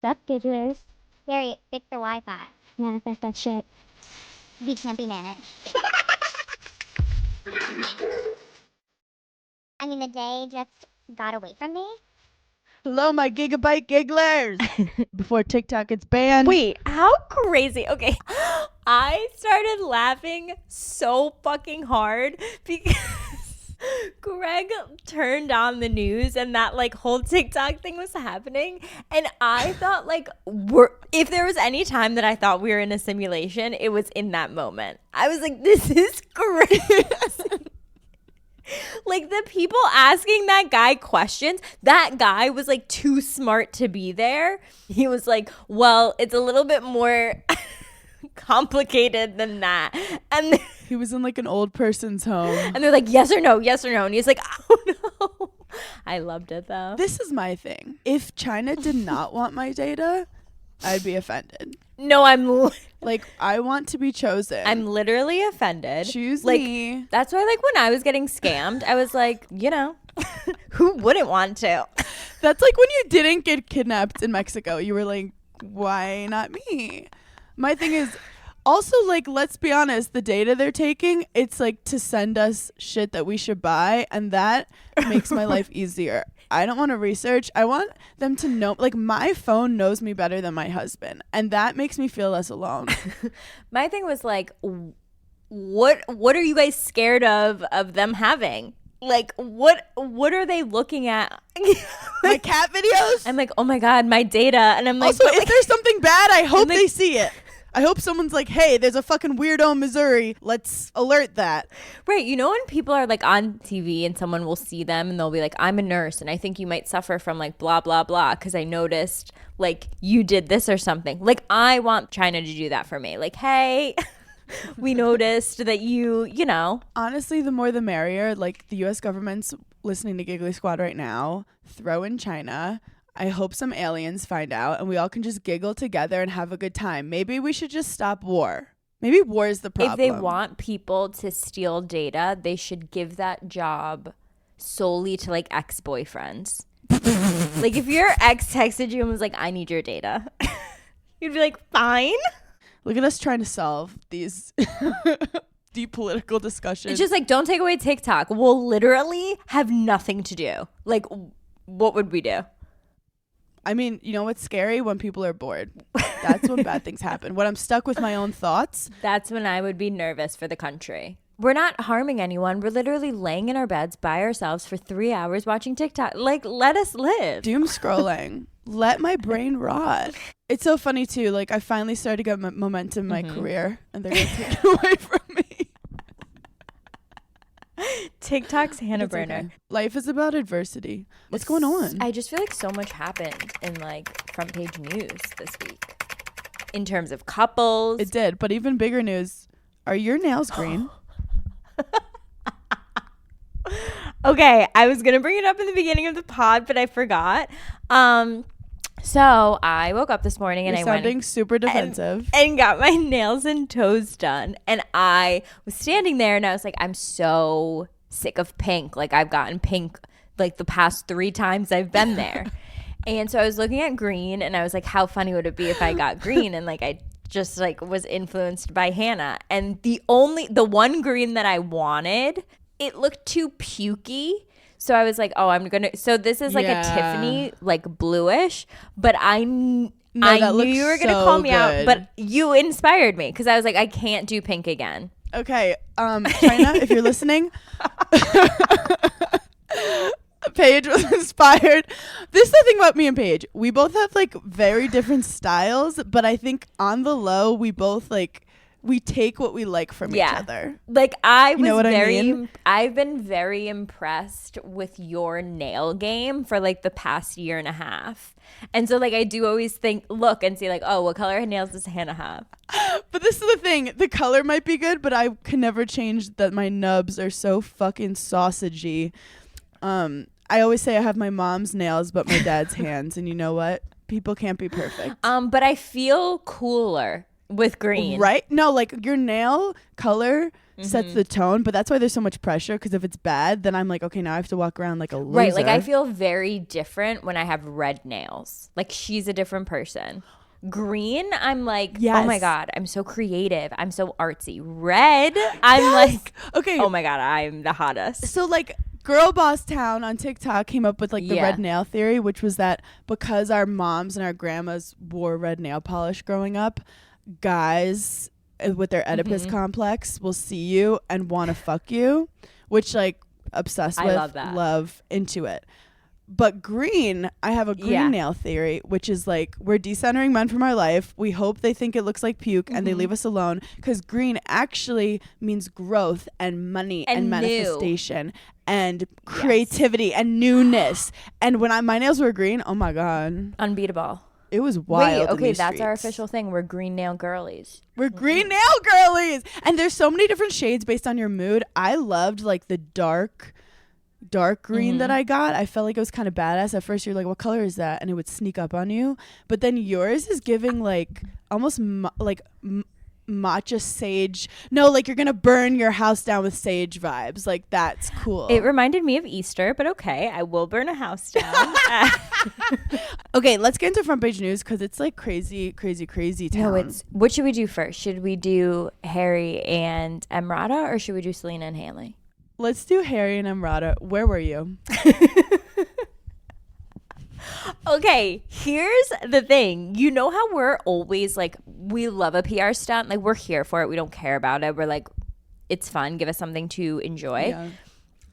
up, gigglers? Gary, fix the Wi-Fi. Manifest that shit. We can't be managed. I mean, the day just got away from me. Hello, my gigabyte gigglers. Before TikTok gets banned. Wait, how crazy. Okay. I started laughing so fucking hard because Greg turned on the news and that like whole TikTok thing was happening. And I thought like if there was any time that I thought we were in a simulation, it was in that moment. I was like, this is crazy. Like the people asking that guy questions, that guy was like too smart to be there. He was like, well, it's a little bit more complicated than that. And he was in like an old person's home. And they're like, yes or no, yes or no. And he's like, oh no. I loved it though. This is my thing. If China did not want my data, I'd be offended. No, I'm like, I want to be chosen. I'm literally offended. Choose like, me. That's why, like, when I was getting scammed, I was like, you know, who wouldn't want to? That's like when you didn't get kidnapped in Mexico. You were like, why not me? My thing is, also, like, let's be honest, the data they're taking, it's like to send us shit that we should buy, and that makes my life easier. I don't want to research. I want them to know, like, my phone knows me better than my husband, and that makes me feel less alone. My thing was like, what are you guys scared of them having? Like, what are they looking at? My cat videos? I'm like, oh my God, my data. And I'm like, also, if like, there's something bad, I hope like, they see it. I hope someone's like, hey, there's a fucking weirdo in Missouri. Let's alert that. Right. You know, when people are like on TV and someone will see them and they'll be like, I'm a nurse and I think you might suffer from like blah, blah, blah, because I noticed like you did this or something. Like, I want China to do that for me. Like, hey, we noticed that you know. Honestly, the more the merrier. Like, the U.S. government's listening to Giggly Squad right now. Throw in China. I hope some aliens find out and we all can just giggle together and have a good time. Maybe we should just stop war. Maybe war is the problem. If they want people to steal data, they should give that job solely to like ex-boyfriends. Like, if your ex texted you and was like, I need your data, you'd be like, fine. Look at us trying to solve these deep political discussions. It's just like, don't take away TikTok. We'll literally have nothing to do. Like, what would we do? I mean, you know what's scary? When people are bored. That's when bad things happen. When I'm stuck with my own thoughts. That's when I would be nervous for the country. We're not harming anyone. We're literally laying in our beds by ourselves for 3 hours watching TikTok. Like, let us live. Doom scrolling. Let my brain rot. It's so funny, too. Like, I finally started to get momentum in my career, and they're going to take it away from me. TikTok's Hannah Berner. Okay. Life is about adversity. What's going on? I just feel like so much happened in like front page news this week in terms of couples. It did, but even bigger news. Are your nails green? Okay, I was gonna bring it up in the beginning of the pod, but I forgot. So I woke up this morning and You're I sounding super defensive and got my nails and toes done. And I was standing there and I was like, I'm so sick of pink. Like, I've gotten pink like the past 3 times I've been there. And so I was looking at green and I was like, how funny would it be if I got green? And like, I just like was influenced by Hannah. And the one green that I wanted, it looked too pukey. So I was like, oh, so this is like a Tiffany, like bluish, but I knew you were going to call me out, but you inspired me because I was like, I can't do pink again. Okay. China, if you're listening, Paige was inspired. This is the thing about me and Paige. We both have like very different styles, but I think on the low, we both like, we take what we like from each other. Like, I've been very impressed with your nail game for like the past year and a half. And so like, I do always look and see like, oh, what color nails does Hannah have? But this is the thing. The color might be good, but I can never change that my nubs are so fucking sausagey. I always say I have my mom's nails, but my dad's hands. And you know what? People can't be perfect. But I feel cooler with green. Right? No, like your nail color sets the tone, but that's why there's so much pressure, because if it's bad, then I'm like, okay, now I have to walk around like a loser. Right, like I feel very different when I have red nails. Like she's a different person. Green, I'm like, yes. Oh my God, I'm so creative. I'm so artsy. Red, I'm like, okay, oh my God, I'm the hottest. So like Girl Boss Town on TikTok came up with like the red nail theory, which was that because our moms and our grandmas wore red nail polish growing up, guys with their Oedipus complex will see you and want to fuck you, which like obsessed with, love into it. But green, I have a green nail theory, which is like we're decentering men from our life. We hope they think it looks like puke and they leave us alone, because green actually means growth and money and manifestation and creativity and newness. And when my nails were green, oh my God. Unbeatable. It was wild. Wait, okay, that's streets. our official thing. We're green nail girlies. We're green nail girlies. And there's so many different shades based on your mood. I loved like the dark green that I got. I felt like it was kind of badass. At first you're like, what color is that? And it would sneak up on you. But then yours is giving like almost matcha sage. No, like you're gonna burn your house down with sage vibes. Like that's cool. It reminded me of Easter, but okay, I will burn a house down. Okay, let's get into front page news, because it's like crazy town. No, what should we do first? Should we do Harry and Emrata, or should we do Selena and Hailey? Let's do Harry and Emrata. Where were you? Okay, here's the thing. You know how we're always like, we love a PR stunt. Like, we're here for it. We don't care about it. We're like, it's fun. Give us something to enjoy. Yeah.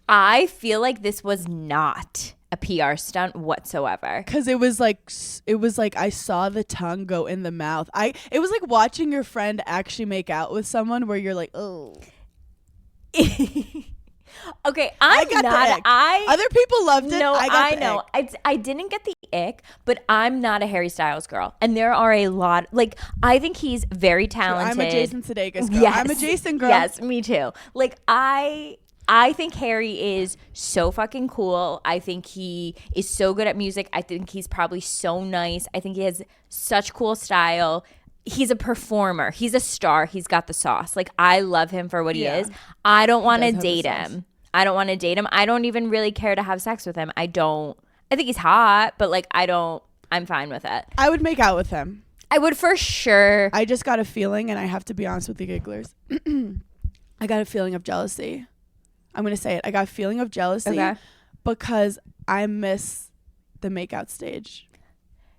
I feel like this was not a PR stunt whatsoever. Because it was like I saw the tongue go in the mouth. It was like watching your friend actually make out with someone where you're like, oh. Okay, I'm not. Other people loved it. No, I know. Ick. I didn't get the ick, but I'm not a Harry Styles girl, and there are a lot. Like, I think he's very talented. I'm a Jason Sudeikis girl. Yes. I'm a Jason girl. Yes, me too. Like, I think Harry is so fucking cool. I think he is so good at music. I think he's probably so nice. I think he has such cool style. He's a performer. He's a star. He's got the sauce. Like, I love him for what he is. I don't want to date him. I don't want to date him. I don't even really care to have sex with him. I think he's hot, but like, I'm fine with it. I would make out with him. I would for sure. I just got a feeling, and I have to be honest with you gigglers. I got a feeling of jealousy. I'm going to say it. I got a feeling of jealousy because I miss the makeout stage.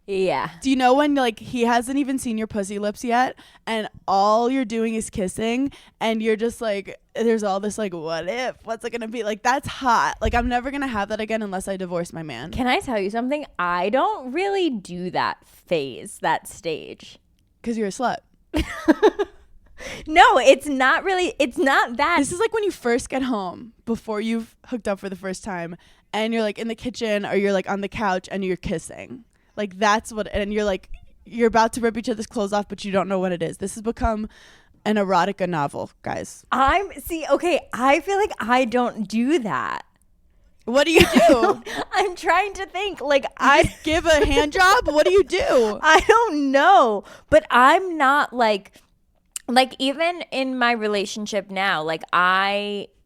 Yeah. Do you know when like he hasn't even seen your pussy lips yet, and all you're doing is kissing, and you're just like, there's all this like, what if? What's it gonna be? Like, that's hot. Like, I'm never gonna have that again unless I divorce my man. Can I tell you something? I don't really do that that stage. Because you're a slut. No, it's not really. It's not that. This is like when you first get home before you've hooked up for the first time, and you're like in the kitchen or you're like on the couch and you're kissing. Like, that's what, and you're like, you're about to rip each other's clothes off, but you don't know what it is. This has become an erotica novel, guys. I feel like I don't do that. What do you do? I'm trying to think. Like, I give a hand job? What do you do? I don't know. But I'm not like even in my relationship now, like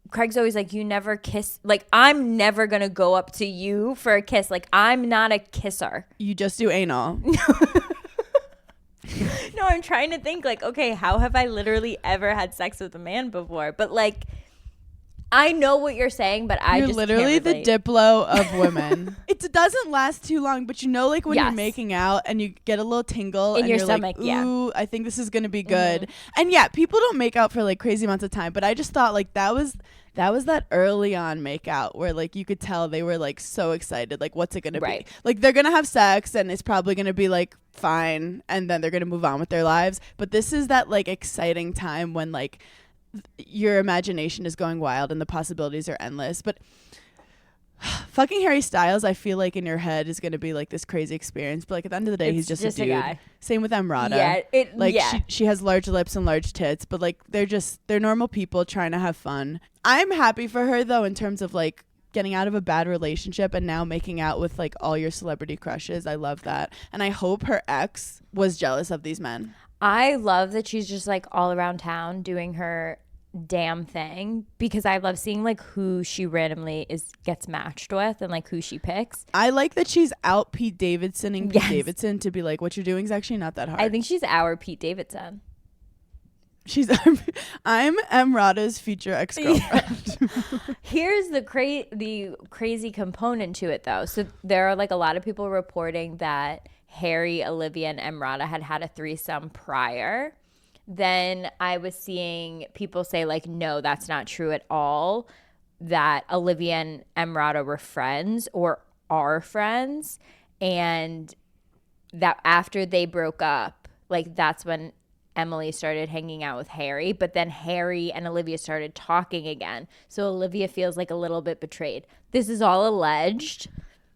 Craig's always like, you never kiss. Like, I'm never going to go up to you for a kiss. Like, I'm not a kisser. You just do anal. No, I'm trying to think like, okay, how have I literally ever had sex with a man before? But like, I know what you're saying, but you're just literally can't the Diplo of women. It doesn't last too long, but you know, like when you're making out and you get a little tingle in and your you're stomach, like, ooh, I think this is gonna be good. And yeah, people don't make out for like crazy amounts of time, but I just thought like that was that early on make out where like you could tell they were like so excited, like what's it gonna be? Like, they're gonna have sex and it's probably gonna be like fine, and then they're gonna move on with their lives. But this is that like exciting time when like your imagination is going wild and the possibilities are endless. But fucking Harry Styles, I feel like in your head is going to be like this crazy experience, but like at the end of the day, he's just a dude. Guy. Same with Emrata. She has large lips and large tits, but like they're normal people trying to have fun. I'm happy for her though, in terms of like getting out of a bad relationship and now making out with like all your celebrity crushes. I love that. And I hope her ex was jealous of these men. I love that she's just like all around town doing her damn thing because I love seeing like who she randomly gets matched with and like who she picks. I like that she's out Pete Davidsoning Pete Yes. Davidson to be like, what you're doing is actually not that hard. I think she's our Pete Davidson. She's I'm Emrata's future ex-girlfriend. Here's the crazy component to it though. So there are like a lot of people reporting that Harry, Olivia, and Emrata had a threesome prior. Then I was seeing people say like, no, that's not true at all. That Olivia and Emrata were friends or are friends. And that after they broke up, like that's when Emily started hanging out with Harry, but then Harry and Olivia started talking again. So Olivia feels like a little bit betrayed. This is all alleged.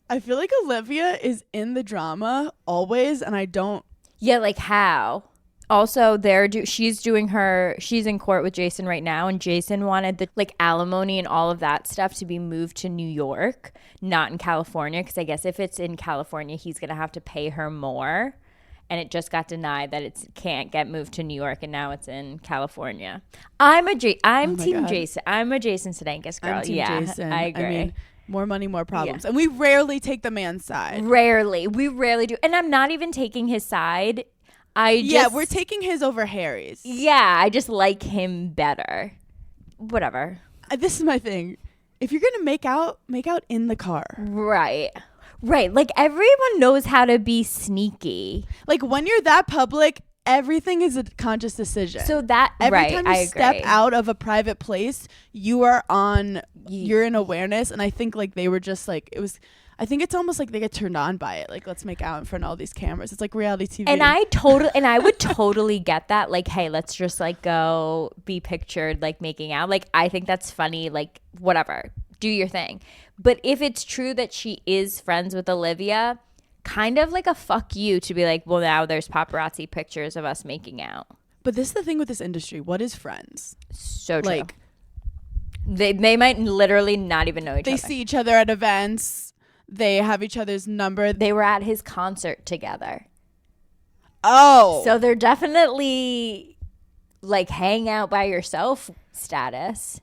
I feel like Olivia is in the drama always, and I don't. Yeah, like how? Also, she's in court with Jason right now, and Jason wanted the like alimony and all of that stuff to be moved to New York, not in California, because I guess if it's in California, he's gonna have to pay her more. And it just got denied that it can't get moved to New York, and now it's in California. I'm Team God. Jason. I'm a Jason Sudeikis girl. I'm Team Yeah, Jason. I agree. I mean, more money, more problems. And we rarely take the man's side. We rarely do. And I'm not even taking his side. We're taking his over Harry's. Yeah, I just like him better. Whatever. This is my thing. If you're gonna make out in the car. Right. Like everyone knows how to be sneaky. Like when you're that public, everything is a conscious decision. So that every time you step agree. out of a private place, you're in awareness. And I think like they were just like, I think it's almost like they get turned on by it. Like, let's make out in front of all these cameras. It's like reality TV. And I would totally get that. Like, hey, let's just like go be pictured like making out. Like, I think that's funny. Like, whatever, do your thing. But if it's true that she is friends with Olivia, kind of like a fuck you to be like, well, now there's paparazzi pictures of us making out. But this is the thing with this industry. What is friends? So true. Like, they might literally not even know each other. They see each other at events. They have each other's number. They were at his concert together. Oh. So they're definitely like hang out by yourself status.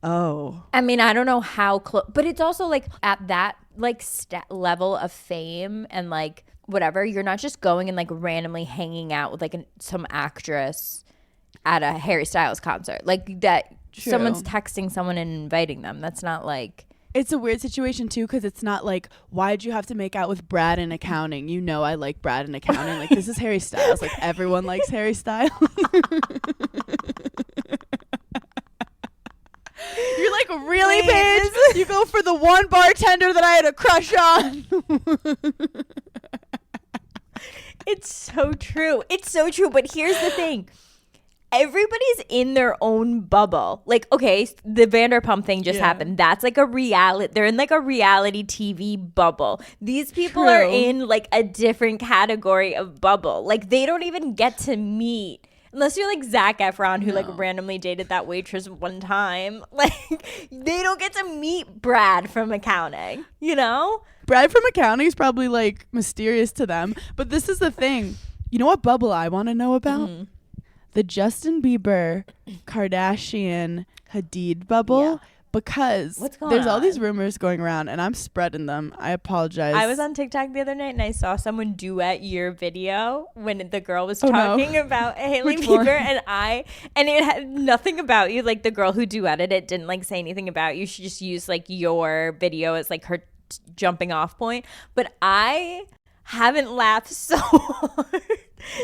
Oh. I mean, I don't know how close, but it's also like at that like level of fame and like whatever, you're not just going and like randomly hanging out with like some actress at a Harry Styles concert. Like that True. Someone's texting someone and inviting them. That's not like. It's a weird situation too, because it's not like, why'd you have to make out with Brad in accounting? You know I like Brad in accounting. Like, this is Harry Styles. Like, everyone likes Harry Styles. You're like, really, Paige? You go for the one bartender that I had a crush on. It's so true. It's so true. But here's the thing. Everybody's in their own bubble. Like, okay, the Vanderpump thing just happened. That's like a reality. They're in like a reality TV bubble. These people are in like a different category of bubble. Like, they don't even get to meet. Unless you're like Zac Efron, who like randomly dated that waitress one time. Like, they don't get to meet Brad from accounting, you know? Brad from accounting is probably like mysterious to them. But this is the thing. You know what bubble I want to know about? Mm-hmm. The Justin Bieber, Kardashian, Hadid bubble. Yeah. Because there's all these rumors going around and I'm spreading them. I apologize. I was on TikTok the other night and I saw someone duet your video when the girl was talking about Hailey Bieber and it had nothing about you. Like, the girl who duetted it didn't like say anything about you. She just used like your video as like her jumping off point. But I haven't laughed so hard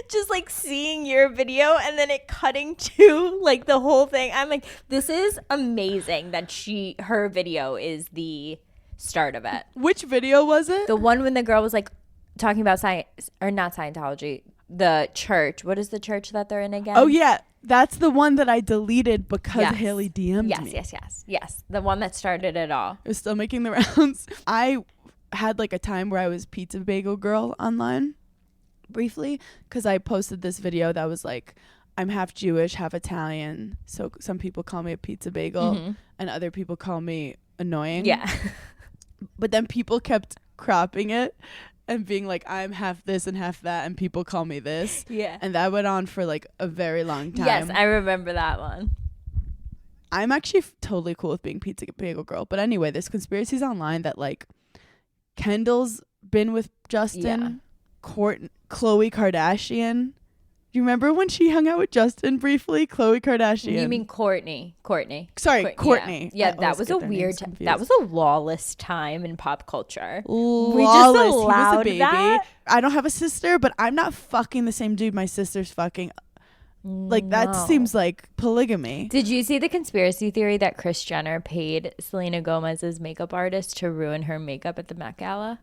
just like seeing your video and then it cutting to like the whole thing. I'm like, this is amazing that her video is the start of it. Which video was it? The one when the girl was like talking about science, or not Scientology, the church. What is the church that they're in again? Oh yeah, that's the one that I deleted because Hailey DM'd me. Yes, the one that started it all. It was still making the rounds. I had like a time where I was pizza bagel girl online briefly because I posted this video that was like, I'm half Jewish, half Italian, so some people call me a pizza bagel and other people call me annoying. Yeah. But then people kept cropping it and being like, I'm half this and half that, and people call me this. Yeah. And that went on for like a very long time. Yes, I remember that one. I'm actually totally cool with being pizza bagel girl. But anyway, there's conspiracies online that like Kendall's been with Justin, Khloe Kardashian. Do you remember when she hung out with Justin briefly? Khloe Kardashian. You mean Courtney? Sorry, Courtney. Yeah, I that was a always get their weird names time. confused. That was a lawless time in pop culture. Lawless. We just He was a allowed baby. that? I don't have a sister, but I'm not fucking the same dude my sister's fucking. Like, that No. seems like polygamy. Did you see the conspiracy theory that Kris Jenner paid Selena Gomez's makeup artist to ruin her makeup at the Met Gala?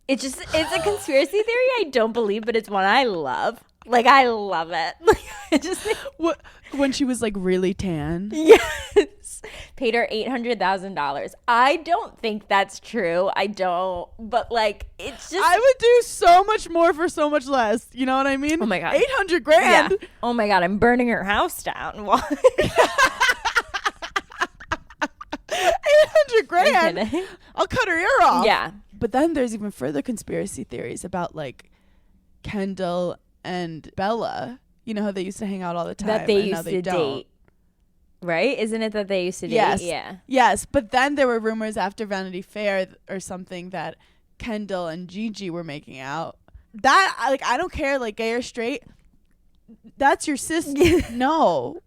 It's a conspiracy theory I don't believe, but it's one I love. Like, I love it. Like, I just think, What, when she was like really tan? yes. Paid her $800,000. I don't think that's true. I don't. But like, it's just. I would do so much more for so much less. You know what I mean? Oh my God. 800 grand. Yeah. Oh my God, I'm burning her house down. Why? 800 grand. I'm kidding. I'll cut her ear off. Yeah. But then there's even further conspiracy theories about like Kendall and Bella. You know how they used to hang out all the time. That they and now used they to don't. date. Right? Isn't it that they used to date? Yes. Yeah. Yes. But then there were rumors after Vanity Fair or something that Kendall and Gigi were making out. That, like, I don't care, like, gay or straight. That's your sister. No.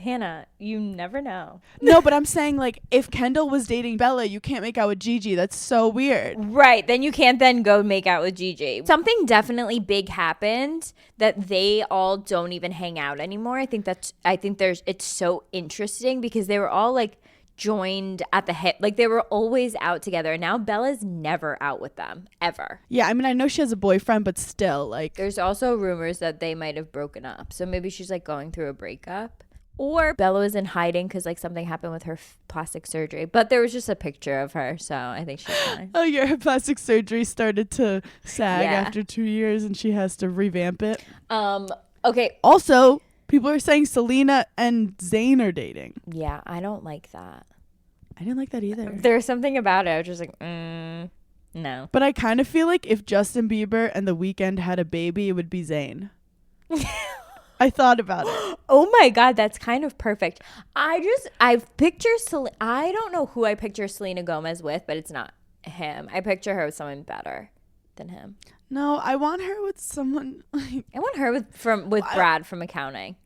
Hannah, you never know. No, but I'm saying, like, if Kendall was dating Bella, you can't make out with Gigi. That's so weird. Right. Then you can't then go make out with Gigi. Something definitely big happened that they all don't even hang out anymore. I think it's so interesting because they were all like joined at the hip. Like they were always out together. And now Bella's never out with them ever. Yeah, I mean, I know she has a boyfriend, but still, like. There's also rumors that they might have broken up. So maybe she's like going through a breakup. Or Bella was in hiding because like something happened with her plastic surgery. But there was just a picture of her, so I think she's fine. Oh, yeah, her plastic surgery started to sag Yeah. after 2 years, and she has to revamp it. Okay. Also, people are saying Selena and Zayn are dating. Yeah, I don't like that. I didn't like that either. There's something about it. I was just like, no. But I kind of feel like if Justin Bieber and The Weeknd had a baby, it would be Zayn. I thought about it. Oh my God, that's kind of perfect. I picture I don't know who I picture Selena Gomez with, but it's not him. I picture her with someone better than him. No, I want her with someone like, I want her with Brad from accounting.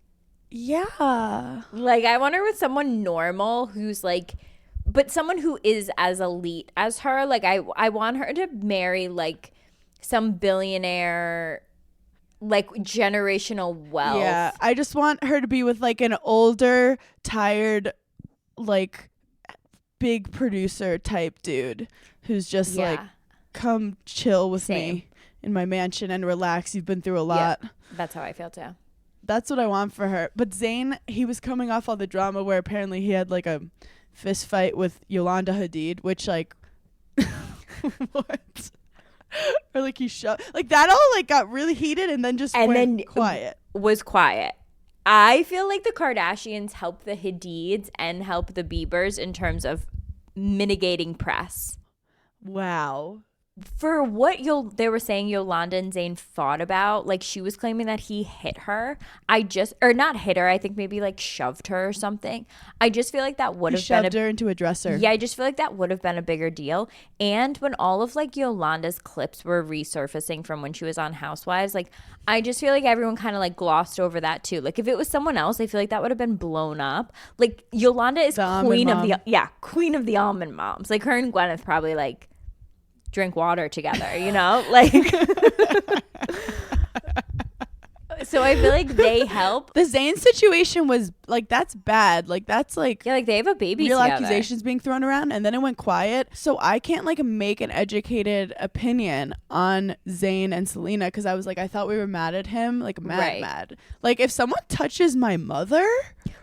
yeah. Like I want her with someone normal who's like, but someone who is as elite as her. Like I want her to marry like some billionaire, like generational wealth. Yeah, I just want her to be with like an older, tired, like big producer type dude who's just like, come chill with me in my mansion and relax. You've been through a lot. That's how I feel too. That's what I want for her. But Zayn, he was coming off all the drama where apparently he had like a fist fight with Yolanda Hadid, which like, what? Or like he shot like that all like got really heated and then just went quiet. Was quiet. I feel like the Kardashians help the Hadids and help the Biebers in terms of mitigating press. Wow. For what they were saying Yolanda and Zayn fought about, like she was claiming that he hit her. Or not hit her, I think maybe like shoved her or something. I just feel like that would have been shoved her into a dresser. Yeah, I just feel like that would have been a bigger deal. And when all of like Yolanda's clips were resurfacing from when she was on Housewives, like I just feel like everyone kind of like glossed over that too. Like if it was someone else, I feel like that would have been blown up. Like Yolanda is queen of the almond moms. Like her and Gwyneth probably like drink water together, you know? Like so I feel like they help. The Zayn situation was like, that's bad. Like that's like, Yeah, like they have a baby real together. accusations being thrown around, and then it went quiet. So I can't like make an educated opinion on Zayn and Selena because I was like, I thought we were mad at him, like mad. Like if someone touches my mother,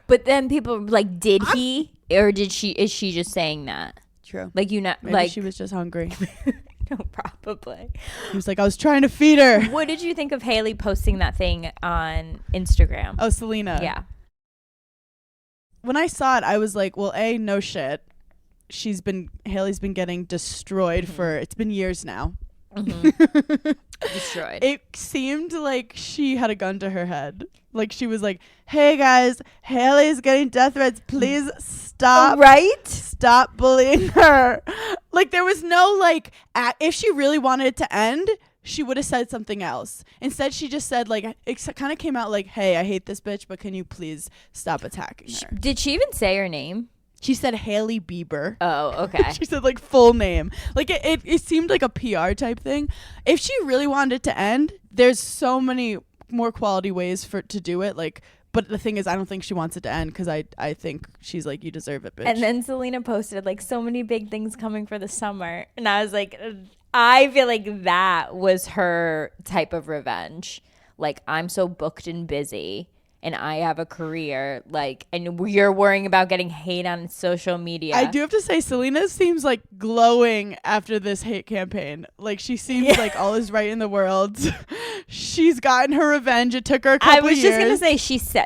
But then people were like, did he or did she? Is she just saying that? true. Like you know, Maybe like she was just hungry. no, probably. He was like, I was trying to feed her. What did you think of Hailey posting that thing on Instagram? Oh, Selena. Yeah. When I saw it, I was like, well, no shit. Hailey's been getting destroyed for, it's been years now. Destroyed. It seemed like she had a gun to her head. Like she was like, "Hey guys, Hailey's getting death threats. Please stop. Right? Stop bullying her." Like there was no like if she really wanted it to end, she would have said something else. Instead, she just said like it kind of came out like, "Hey, I hate this bitch, but can you please stop attacking her?" Did she even say her name? She said Hailey Bieber. Oh, okay. She said like full name. Like it seemed like a PR type thing. If she really wanted it to end, there's so many more quality ways to do it. Like, but the thing is, I don't think she wants it to end because I think she's like, you deserve it, bitch. And then Selena posted like so many big things coming for the summer, and I was like, I feel like that was her type of revenge. Like, I'm so booked and busy, and I have a career, like, and you're worrying about getting hate on social media. I do have to say, Selena seems like glowing after this hate campaign. Like, she seems like all is right in the world. She's gotten her revenge. It took her a couple years. I was just gonna say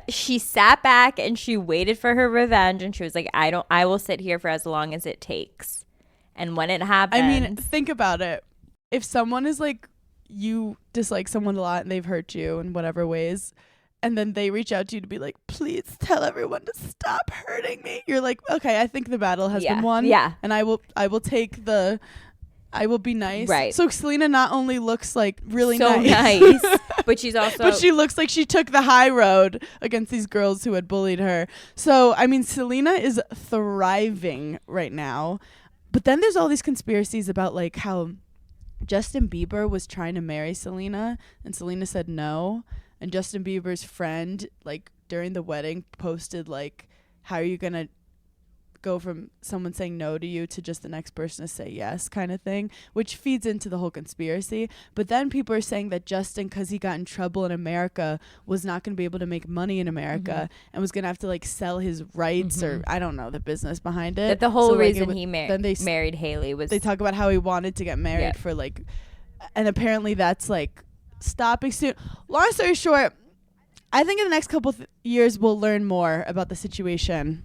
she sat back and she waited for her revenge, and she was like, I will sit here for as long as it takes. And when it happens, I mean, think about it. If someone is like, you dislike someone a lot and they've hurt you in whatever ways, and then they reach out to you to be like, please tell everyone to stop hurting me. You're like, okay, I think the battle has been won. Yeah. And I will be nice. Right. So Selena not only looks like really so nice, but she's also, but she looks like she took the high road against these girls who had bullied her. So, I mean, Selena is thriving right now. But then there's all these conspiracies about like how Justin Bieber was trying to marry Selena and Selena said no. And Justin Bieber's friend, like during the wedding, posted like, how are you going to go from someone saying no to you to just the next person to say yes kind of thing, which feeds into the whole conspiracy. But then people are saying that Justin, because he got in trouble in America, was not going to be able to make money in America and was going to have to like sell his rights or I don't know the business behind it. that the whole So, like, reason he married Hailey was they talk about how he wanted to get married for like, and apparently that's like stopping soon. Long story short, I think in the next couple years we'll learn more about the situation.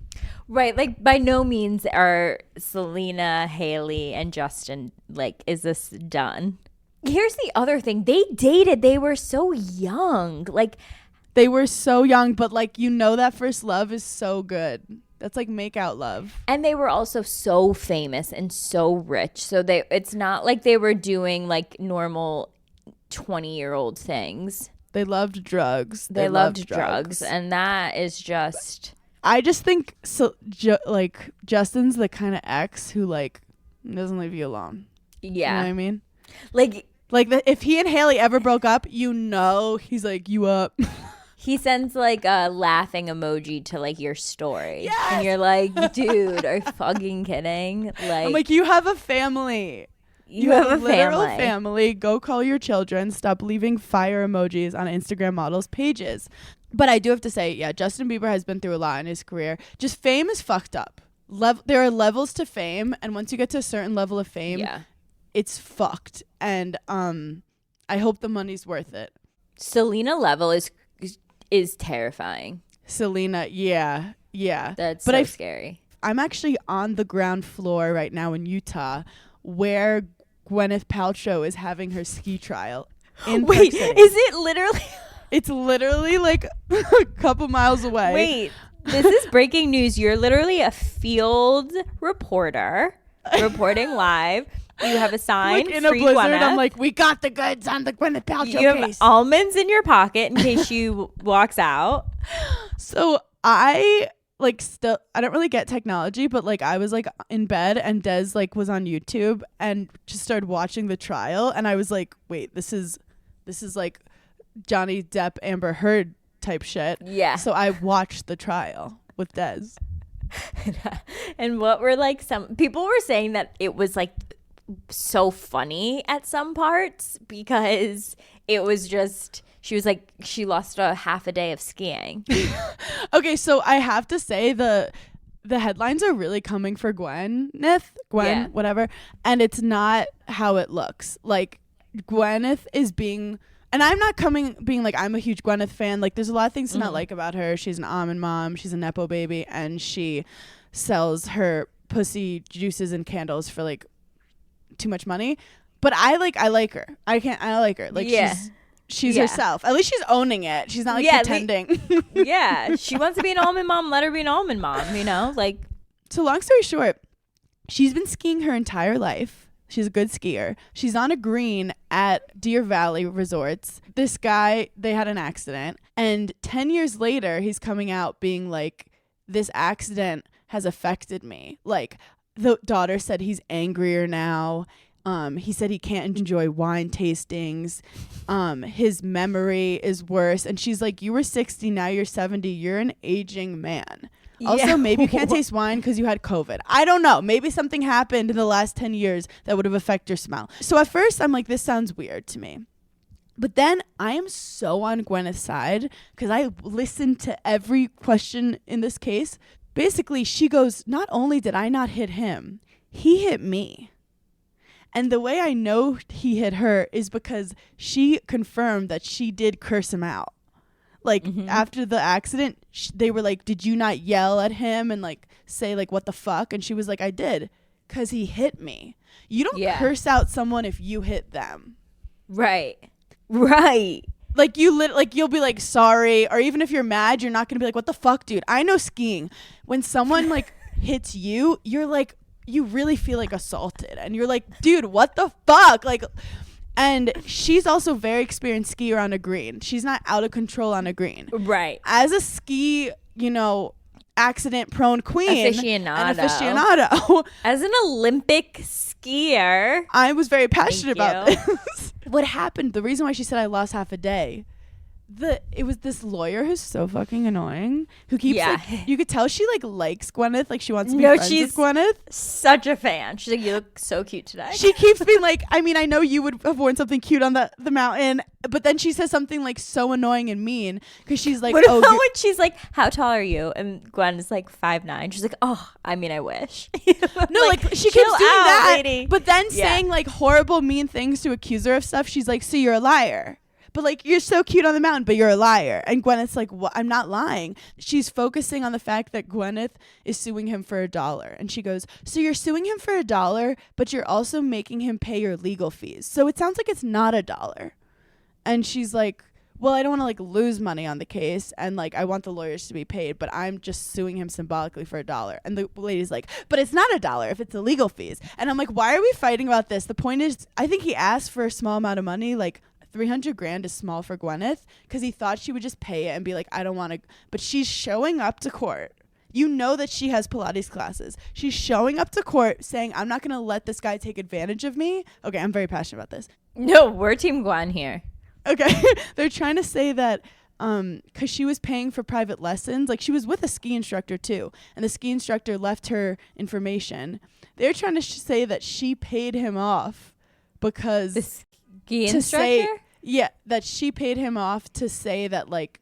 Right, like by no means are Selena, Hailey, and Justin like, is this done? Here's the other thing: they dated. They were so young. Like, they were so young, but like that first love is so good. That's like make out love. And they were also so famous and so rich. So it's not like they were doing like normal 20-year-old things. They loved drugs. They loved drugs, and that is just. I just think like Justin's the kind of ex who like doesn't leave you alone. Yeah, you know what I mean. Like if he and Hailey ever broke up, he's like, you up. He sends like a laughing emoji to like your story, yes! And you're like, dude, are you fucking kidding? Like, I'm like, you have a family. You have a literal family. Go call your children. Stop leaving fire emojis on Instagram models' pages. But I do have to say, yeah, Justin Bieber has been through a lot in his career. Just fame is fucked up. There are levels to fame, and once you get to a certain level of fame, it's fucked. And I hope the money's worth it. Selena level is terrifying. Selena, yeah. That's so scary. I'm actually on the ground floor right now in Utah, where Gwyneth Paltrow is having her ski trial. Wait, is it literally? It's literally like a couple miles away. Wait, this is breaking news. You're literally a field reporter reporting live. You have a sign like in a blizzard. Gwyneth. I'm like, we got the goods on the Gwyneth Paltrow case. You have almonds in your pocket in case she walks out. So I don't really get technology, but like I was like in bed and Des like was on YouTube and just started watching the trial, and I was like, wait, this is like Johnny Depp Amber Heard type shit. Yeah. So I watched the trial with Des. And what were like some people were saying that it was like so funny at some parts because it was just she was like she lost a half a day of skiing. Okay, so I have to say the headlines are really coming for Gwen, whatever, and it's not how it looks. Like Gwyneth is being, and I'm not being like I'm a huge Gwyneth fan. Like there's a lot of things to not like about her. She's an almond mom, she's a nepo baby, and she sells her pussy juices and candles for like too much money. But I like her. I like her. Like Yeah. she's Yeah. herself. At least she's owning it. She's not like pretending. Yeah, she wants to be an almond mom. Let her be an almond mom. You know, like. So long story short, she's been skiing her entire life. She's a good skier. She's on a green at Deer Valley Resorts. This guy, they had an accident. And 10 years later, he's coming out being like, this accident has affected me. Like, the daughter said he's angrier now. He said he can't enjoy wine tastings. His memory is worse. And she's like, you were 60, now you're 70. You're an aging man. Also, maybe you can't taste wine because you had COVID. I don't know. Maybe something happened in the last 10 years that would have affected your smell. So at first, I'm like, this sounds weird to me. But then I am so on Gwyneth's side because I listened to every question in this case. Basically, she goes, not only did I not hit him, he hit me. And the way I know he hit her is because she confirmed that she did curse him out. Like, after the accident, they were like, did you not yell at him and, like, say, like, what the fuck? And she was like, I did, because he hit me. You don't curse out someone if you hit them. Right. Like, you'll be like, sorry. Or even if you're mad, you're not going to be like, what the fuck, dude? I know skiing. When someone, like, hits you, you're like, you really feel, like, assaulted. And you're like, dude, what the fuck? Like... And she's also very experienced skier on a green. She's not out of control on a green. Right. As a ski, accident-prone queen. Aficionado. As an Olympic skier. I was very passionate about this. What happened, the reason why she said I lost half a day, it was this lawyer who's so fucking annoying, who keeps you could tell she likes Gwyneth, like she wants to be friends with Gwyneth. Such a fan. She's like, you look so cute today. She keeps being like, I mean, I know you would have worn something cute on the mountain, but then she says something like so annoying and mean because she's like, what about when she's like, how tall are you? And Gwen is like 5'9". She's like, oh, I mean, I wish. No, like she keeps doing that, lady. But then saying like horrible, mean things to accuse her of stuff. She's like, so you're a liar. But, like, you're so cute on the mountain, but you're a liar. And Gwyneth's like, what? I'm not lying. She's focusing on the fact that Gwyneth is suing him for $1. And she goes, so you're suing him for $1, but you're also making him pay your legal fees. So it sounds like it's not $1. And she's like, well, I don't want to, like, lose money on the case. And, like, I want the lawyers to be paid, but I'm just suing him symbolically for $1. And the lady's like, but it's not $1 if it's the legal fees. And I'm like, why are we fighting about this? The point is, I think he asked for a small amount of money, like, $300,000 is small for Gwyneth because he thought she would just pay it and be like, I don't want to. But she's showing up to court. You know that she has Pilates classes. She's showing up to court saying, I'm not going to let this guy take advantage of me. Okay, I'm very passionate about this. No, we're Team Gwen here. Okay. They're trying to say that because she was paying for private lessons. Like, she was with a ski instructor, too. And the ski instructor left her information. They're trying to say that she paid him off because... The ski instructor? Yeah, that she paid him off to say that, like,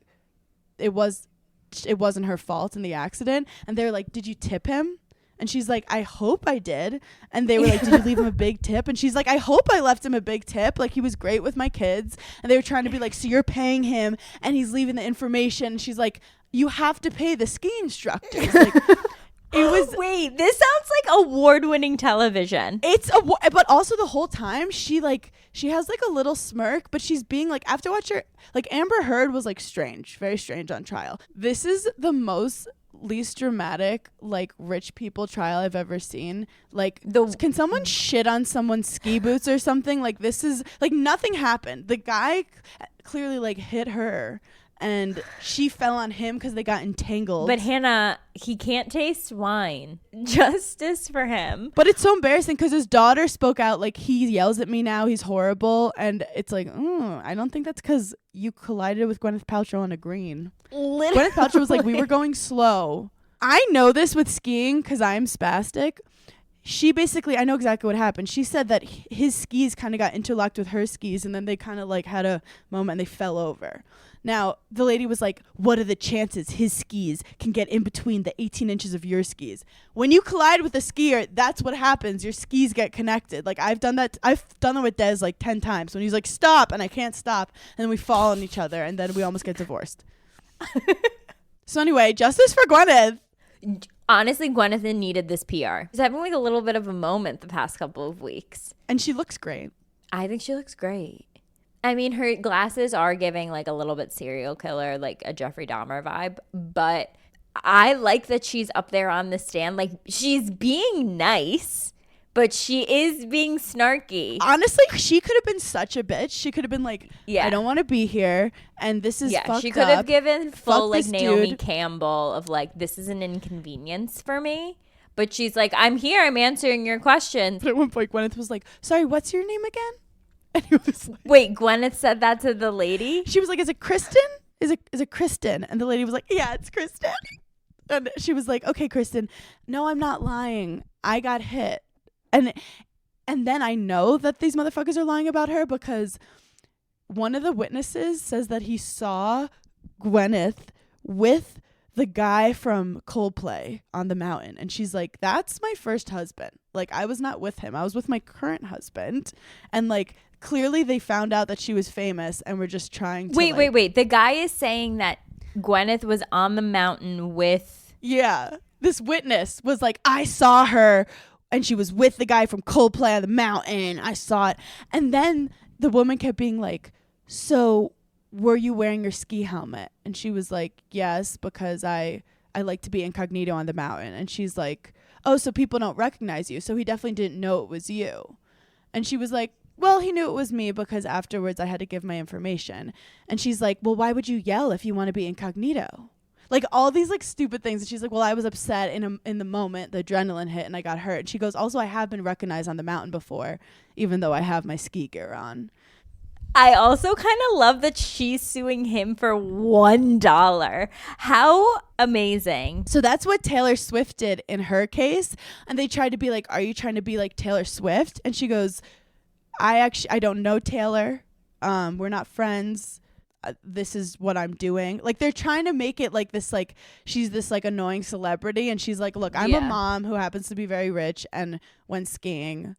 it wasn't her fault in the accident. And they're like, did you tip him? And she's like, I hope I did. And they were like, did you leave him a big tip? And she's like, I hope I left him a big tip. Like, he was great with my kids. And they were trying to be like, so you're paying him and he's leaving the information. And she's like, you have to pay the ski instructors. Like, it was. Wait, this sounds like award-winning television. But also the whole time she has like a little smirk, but she's being like, after watch her, like Amber Heard was like strange, very strange on trial. This is the most least dramatic like rich people trial I've ever seen. Like, can someone shit on someone's ski boots or something? Like, this is like nothing happened. The guy clearly like hit her. And she fell on him because they got entangled. But Hannah, he can't taste wine. Justice for him. But it's so embarrassing because his daughter spoke out like, he yells at me now. He's horrible. And it's like, I don't think that's because you collided with Gwyneth Paltrow on a green. Literally. Gwyneth Paltrow was like, we were going slow. I know this with skiing because I'm spastic. She basically, I know exactly what happened. She said that his skis kind of got interlocked with her skis. And then they kind of like had a moment and they fell over. Now, the lady was like, what are the chances his skis can get in between the 18 inches of your skis? When you collide with a skier, that's what happens. Your skis get connected. Like, I've done that. I've done it with Des like 10 times when he's like, stop, and I can't stop. And then we fall on each other, and then we almost get divorced. So anyway, justice for Gwyneth. Honestly, Gwyneth needed this PR. She's having like a little bit of a moment the past couple of weeks. And she looks great. I think she looks great. I mean, her glasses are giving like a little bit serial killer, like a Jeffrey Dahmer vibe, but I like that she's up there on the stand. Like, she's being nice, but she is being snarky. Honestly, she could have been such a bitch. She could have been like, Yeah. I don't want to be here, and this is fucked up. She could have given full like this Naomi dude. Campbell of like, this is an inconvenience for me. But she's like, I'm here. I'm answering your questions. But at one point, Gwyneth was like, sorry, what's your name again? And he was like, Wait, Gwyneth said that to the lady? she was like, is it Kristen? Is it Kristen? And the lady was like, yeah, it's Kristen. And she was like, okay, Kristen, no, I'm not lying. I got hit. And then I know that these motherfuckers are lying about her because one of the witnesses says that he saw Gwyneth with the guy from Coldplay on the mountain. And she's like, that's my first husband. Like, I was not with him. I was with my current husband. And like, clearly they found out that she was famous and were just trying to Wait. The guy is saying that Gwyneth was on the mountain with... Yeah. This witness was like, I saw her and she was with the guy from Coldplay on the mountain. I saw it. And then the woman kept being like, so were you wearing your ski helmet? And she was like, yes, because I like to be incognito on the mountain. And she's like, oh, so people don't recognize you. So he definitely didn't know it was you. And she was like, well, he knew it was me because afterwards I had to give my information. And she's like, well, why would you yell if you want to be incognito? Like all these like stupid things. And she's like, well, I was upset in the moment, the adrenaline hit and I got hurt. And she goes, also, I have been recognized on the mountain before, even though I have my ski gear on. I also kind of love that she's suing him for $1. How amazing. So that's what Taylor Swift did in her case. And they tried to be like, are you trying to be like Taylor Swift? And she goes, I don't know Taylor. We're not friends. This is what I'm doing. Like they're trying to make it like this, like she's this like annoying celebrity. And she's like, look, I'm a mom who happens to be very rich and went skiing.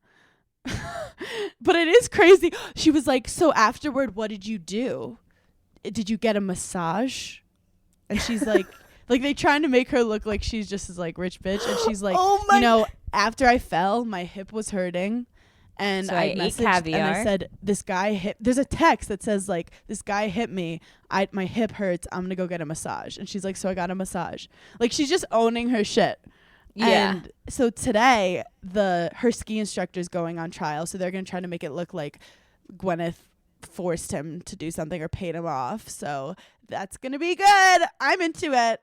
But it is crazy. She was like, so afterward, what did you do? Did you get a massage? And she's like, like they trying to make her look like she's just this like rich bitch. And she's like, you know, after I fell, my hip was hurting. And so I messaged and I said, this guy hit, there's a text that says like, this guy hit me. My hip hurts. I'm going to go get a massage. And she's like, so I got a massage. Like she's just owning her shit. Yeah. And so today her ski instructor's going on trial. So they're going to try to make it look like Gwyneth forced him to do something or paid him off. So that's going to be good. I'm into it.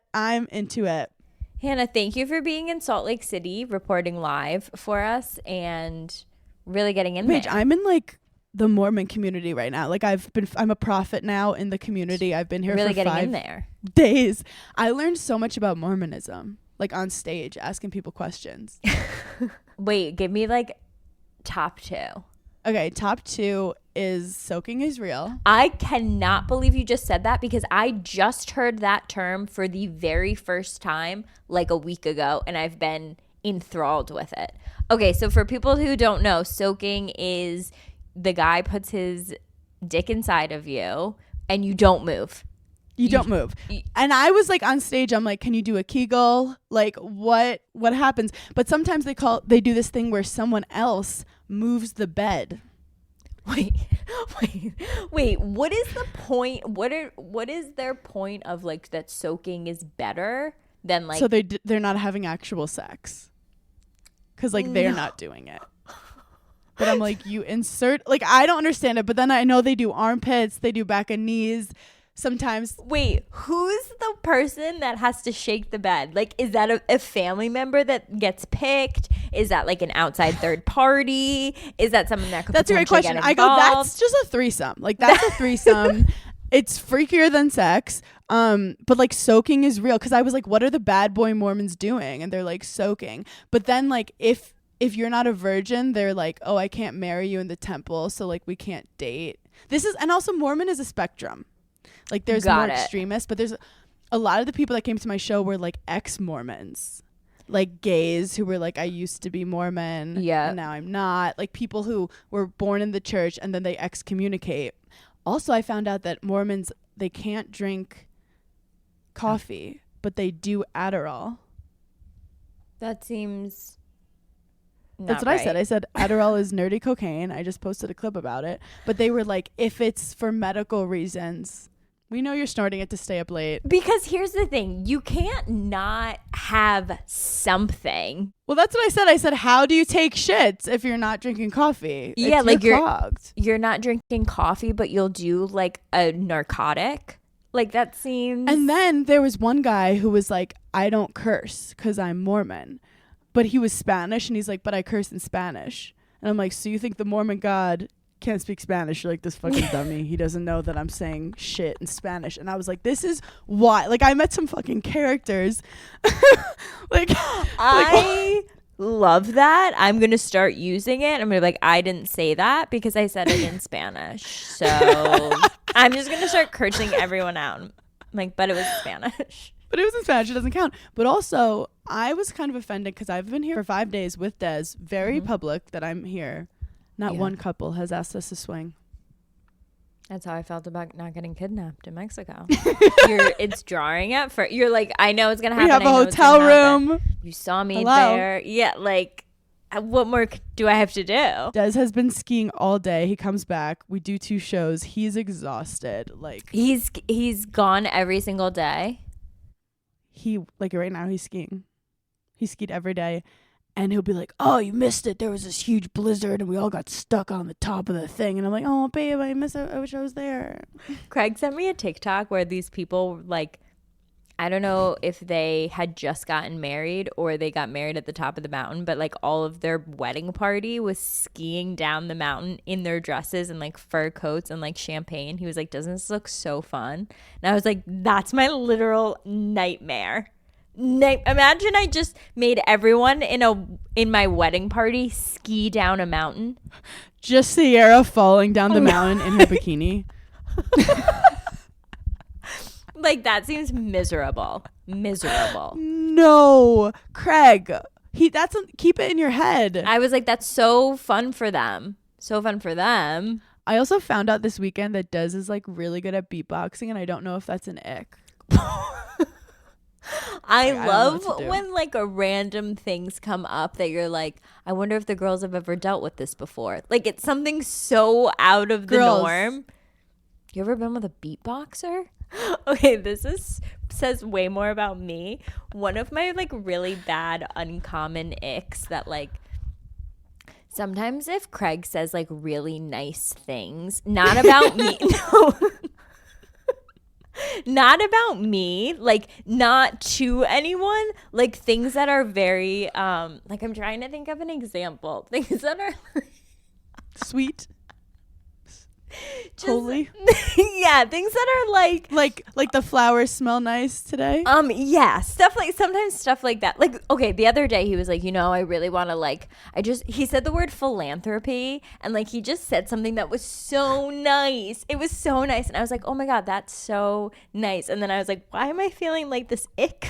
Hannah, thank you for being in Salt Lake City, reporting live for us and really getting in Paige, there. I'm in like the Mormon community right now. Like I'm a prophet now in the community. I've been here really for getting 5 in there. days. I learned so much about Mormonism, like on stage, asking people questions. Wait, give me like top 2. Okay, top 2 is soaking is real. I cannot believe you just said that because I just heard that term for the very first time like a week ago and I've been enthralled with it. Okay, so for people who don't know, soaking is the guy puts his dick inside of you and you don't move. You don't move. And I was like on stage, I'm like, can you do a Kegel? Like what happens? But sometimes they do this thing where someone else moves the bed. Wait, what is the point? What is their point of like that soaking is better than like... So they're not having actual sex. Because like they're not doing it. But I'm like, you insert, like I don't understand it. But then I know they do armpits, they do back and knees. Sometimes. Wait, who's the person that has to shake the bed? Like, is that a family member that gets picked? Is that like an outside third party? Is that someone that could... That's a great question. I go, that's just a threesome. Like that's a threesome. It's freakier than sex. But like soaking is real. Cause I was like, what are the bad boy Mormons doing? And they're like soaking. But then like, if you're not a virgin, they're like, oh, I can't marry you in the temple. So like, we can't date. And also Mormon is a spectrum. Like there's more extremists, but there's a lot of the people that came to my show were like ex-Mormons, like gays who were like, I used to be Mormon. Yeah. And now I'm not. Like people who were born in the church and then they excommunicate. Also, I found out that Mormons, they can't drink coffee, but they do Adderall. That seems That's what I said. I said Adderall is nerdy cocaine. I just posted a clip about it. But they were like, if it's for medical reasons, we know you're snorting it to stay up late. Because here's the thing. You can't not have something. Well, that's what I said. I said, how do you take shits if you're not drinking coffee? Yeah, You're clogged. You're not drinking coffee, but you'll do like a narcotic. Like that seems. And then there was one guy who was like, I don't curse because I'm Mormon. But he was Spanish, and he's like, but I curse in Spanish. And I'm like, so you think the Mormon God can't speak Spanish? You're like, this fucking dummy. He doesn't know that I'm saying shit in Spanish. And I was like, this is why. Like, I met some fucking characters. I love that. I'm going to start using it. I'm going to be like, I didn't say that because I said it in Spanish. So I'm just going to start cursing everyone out. I'm like, but it was Spanish. But it was in Spanish. It doesn't count. But also, I was kind of offended because I've been here for 5 days with Des. Very public that I'm here. Not one couple has asked us to swing. That's how I felt about not getting kidnapped in Mexico. It's drawing at first. You're like, I know it's going to happen. We have a hotel room. You saw me there. Yeah, like, what more do I have to do? Des has been skiing all day. He comes back. We do 2 shows. He's exhausted. Like he's gone every single day. Right now he's skiing. He skied every day, and he'll be like, oh, you missed it. There was this huge blizzard and we all got stuck on the top of the thing. And I'm like, oh, babe, I missed it. I wish I was there. Craig sent me a TikTok where these people, like, I don't know if they had just gotten married or they got married at the top of the mountain, but like all of their wedding party was skiing down the mountain in their dresses and like fur coats and like champagne. He was like, doesn't this look so fun? And I was like, that's my literal nightmare. Imagine I just made everyone in my wedding party ski down a mountain. Just Sierra falling down the mountain in her bikini. Like, that seems miserable. No, Craig. Keep it in your head. I was like, that's so fun for them. I also found out this weekend that Des is like really good at beatboxing, and I don't know if that's an ick. I love when like a random things come up that you're like, I wonder if the girls have ever dealt with this before. Like, it's something so out of the norm. You ever been with a beatboxer? Okay, says way more about me. One of my like really bad uncommon icks that like sometimes if Craig says like really nice things, not about me, no. Not about me, like not to anyone, like things that are very like I'm trying to think of an example. Things that are sweet. Just, holy. Yeah, things that are like the flowers smell nice today. Yeah, sometimes stuff like that. Like, okay, the other day he was like, I really want to he said the word philanthropy, and like he just said something that was so nice. It was so nice, and I was like, oh my god, that's so nice. And then I was like, why am I feeling like this ick?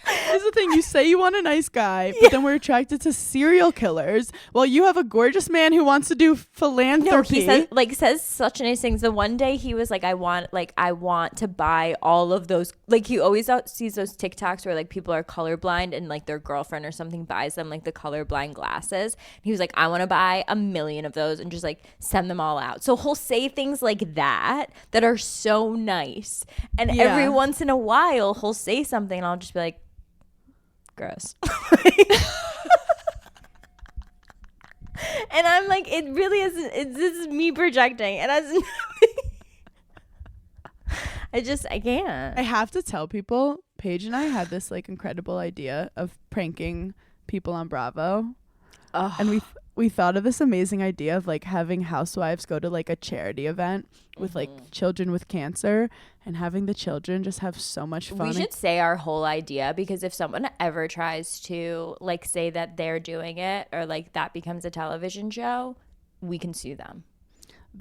Here's the thing, you say you want a nice guy, but then we're attracted to serial killers. Well, you have a gorgeous man who wants to do philanthropy. No, he says such nice things. The one day he was like, I want to buy all of those. Like, he always sees those TikToks where like people are colorblind and like their girlfriend or something buys them like the colorblind glasses. And he was like, I want to buy 1 million of those and just like send them all out. So he'll say things like that are so nice. And every once in a while he'll say something and I'll just be like, gross. And I'm like, it really isn't. This is me projecting, and I can't. I have to tell people, Paige and I had this like incredible idea of pranking people on Bravo, and we thought of this amazing idea of like having housewives go to like a charity event with like children with cancer and having the children just have so much fun. We should say our whole idea, because if someone ever tries to like say that they're doing it or like that becomes a television show, we can sue them.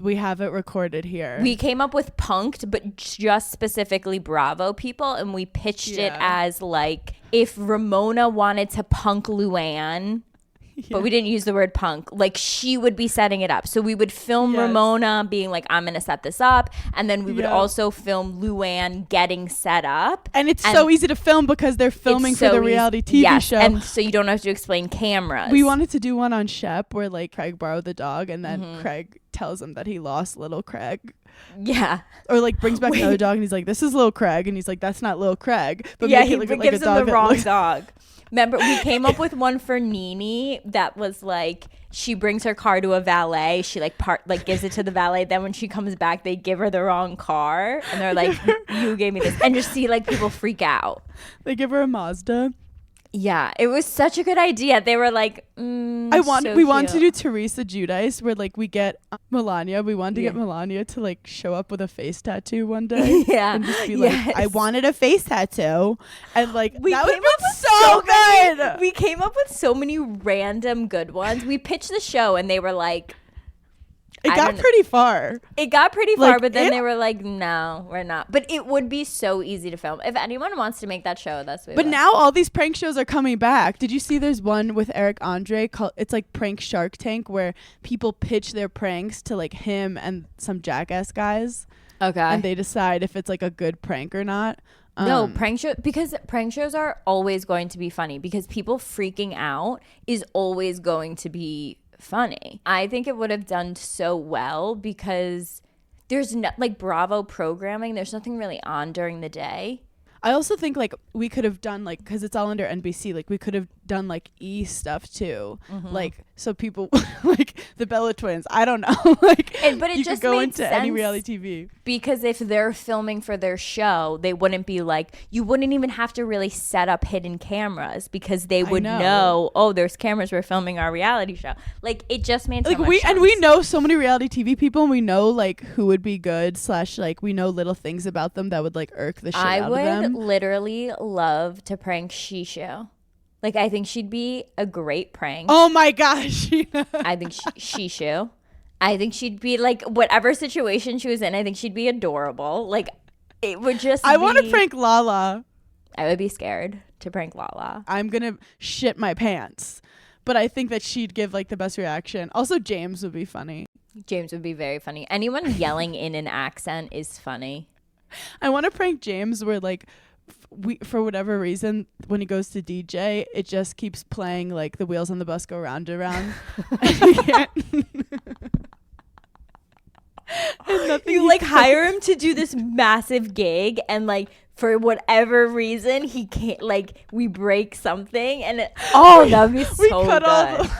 We have it recorded here. We came up with punked, but just specifically Bravo people, and we pitched it as like if Ramona wanted to punk Luann. but we didn't use the word punk. Like, she would be setting it up. So we would film Ramona being like, I'm going to set this up. And then we would also film Luann getting set up. And it's so easy to film because they're filming for the reality TV show. And so you don't have to explain cameras. We wanted to do one on Shep where like Craig borrowed the dog and then Craig tells him that he lost little Craig. Yeah. Or like brings back another dog and he's like, this is little Craig. And he's like, that's not little Craig. But yeah, make he it look like gives a dog him the wrong dog. Remember, we came up with one for Nene that was like, she brings her car to a valet. She like gives it to the valet. Then when she comes back, they give her the wrong car. And they're like, you gave me this. And just see like people freak out. They give her a Mazda. Yeah, it was such a good idea. They were like, we want to do Teresa Giudice where like we get Melania. We wanted to get Melania to like show up with a face tattoo one day. Yeah. And just be like, I wanted a face tattoo. And like, we that came would be up with so good. We came up with so many random good ones. We pitched the show and they were like, It got pretty far. But then they were like, no, we're not. But it would be so easy to film. If anyone wants to make that show, that's what. But now all these prank shows are coming back. Did you see there's one with Eric Andre called, it's like Prank Shark Tank, where people pitch their pranks to like him and some jackass guys. Okay. And they decide if it's like a good prank or not. No, because prank shows are always going to be funny because people freaking out is always going to be funny. I think it would have done so well because there's no like Bravo programming. There's nothing really on during the day. I also think like we could have done like, because it's all under NBC, like we could have done like stuff too, like so people like the Bella Twins. I don't know, like but it you just could go made into sense any reality TV because if they're filming for their show, they wouldn't be like, you wouldn't even have to really set up hidden cameras because they would know, oh, there's cameras. We're filming our reality show. Like it just made so like much sense. we know so many reality TV people, and we know like who would be good / like we know little things about them that would like irk the shit out of them. I would literally love to prank Shishu. Like, I think she'd be a great prank. Oh my gosh. I think Shishu. I think she'd be like, whatever situation she was in, I think she'd be adorable. Like, it would just I want to prank Lala. I would be scared to prank Lala. I'm going to shit my pants. But I think that she'd give like the best reaction. Also, James would be funny. James would be very funny. Anyone yelling in an accent is funny. I want to prank James where like for whatever reason when he goes to DJ it just keeps playing like the wheels on the bus go round and round. You like hire him to do this massive gig and like for whatever reason he can't, like we break something and that'd be so good.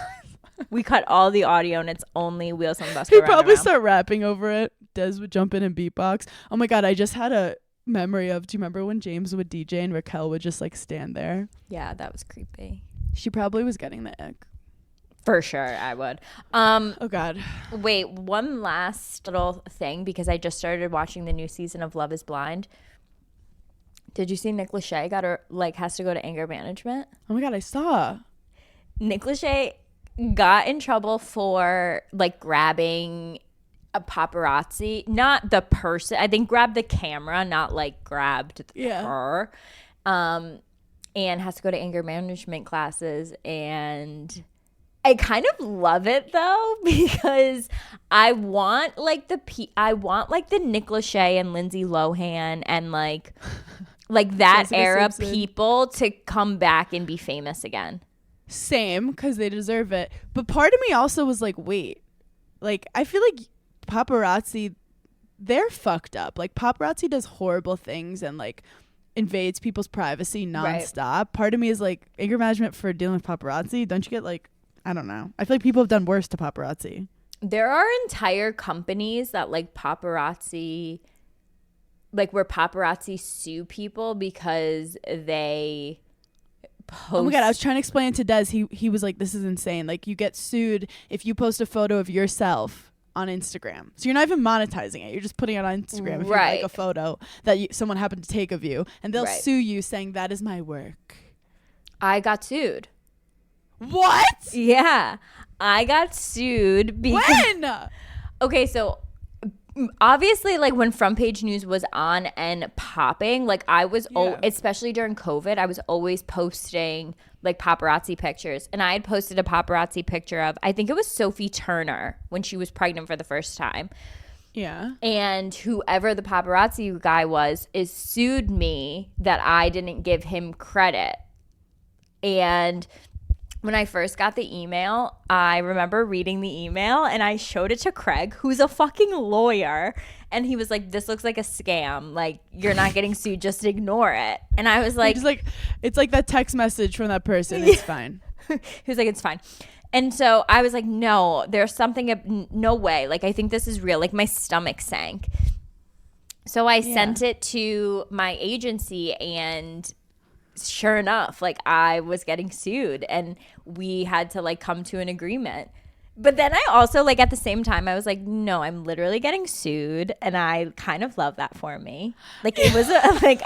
We cut all the audio and it's only wheels on the bus. He'd probably start rapping over it. Des would jump in and beatbox. Oh my god, I just had a memory of, do you remember when James would DJ and Raquel would just like stand there? Yeah, that was creepy. She probably was getting the ick. For sure, I would. Oh god. Wait, one last little thing because I just started watching the new season of Love is Blind. Did you see Nick Lachey has to go to anger management? Oh my god, I saw. Nick Lachey got in trouble for like grabbing a paparazzi, not the person. I think grabbed the camera, not like grabbed her. And has to go to anger management classes. And I kind of love it though because I want like the Nick Lachey and Lindsay Lohan and like that Jessica era Simpson. people to come back and be famous again. Same, because they deserve it. But part of me also was like, wait, like I feel like paparazzi, they're fucked up. Like paparazzi does horrible things and like invades people's privacy nonstop. Right. Part of me is like, anger management for dealing with paparazzi. Don't you get like, I don't know. I feel like people have done worse to paparazzi. There are entire companies that like paparazzi, like where paparazzi sue people because they post. Oh my god, I was trying to explain it to Des. He was like, this is insane. Like you get sued if you post a photo of yourself on Instagram. So you're not even monetizing it. You're just putting it on Instagram if you like a photo that someone happened to take of you. And they'll sue you saying that is my work. I got sued. What? Yeah. I got sued because... When? Okay, so obviously, like when front page news was on and popping, like I was, especially during COVID, I was always posting like paparazzi pictures. And I had posted a paparazzi picture of, I think it was Sophie Turner when she was pregnant for the first time. Yeah. And whoever the paparazzi guy was is sued me that I didn't give him credit. And when I first got the email, I remember reading the email and I showed it to Craig, who's a fucking lawyer. And he was like, this looks like a scam. Like, you're not getting sued. Just ignore it. And I was like, it's like that text message from that person. It's fine. He was like, it's fine. And so I was like, no, there's something, no way. Like, I think this is real. Like, my stomach sank. So I sent it to my agency, and sure enough, like, I was getting sued, and we had to like come to an agreement. But then I also, like, at the same time, I was like, no, I'm literally getting sued, and I kind of love that for me. Like, it was like,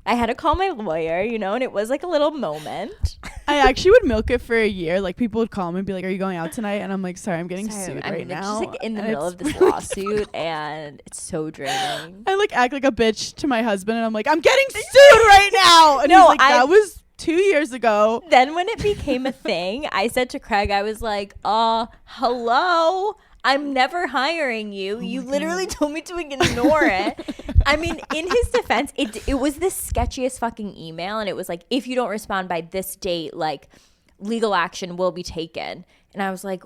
I had to call my lawyer, you know, and it was like a little moment. I actually would milk it for a year. Like, people would call me and be like, are you going out tonight? And I'm like, sorry, I'm getting sued right now. Just like in the middle of this lawsuit, and it's so draining. I like act like a bitch to my husband, and I'm like, I'm getting sued right now. And he's like, that was 2 years ago. Then when it became a thing, I said to Craig, I was like, hello, I'm never hiring you. You literally told me to ignore it. I mean, in his defense, it was the sketchiest fucking email. And it was like, if you don't respond by this date, like, legal action will be taken. And I was like.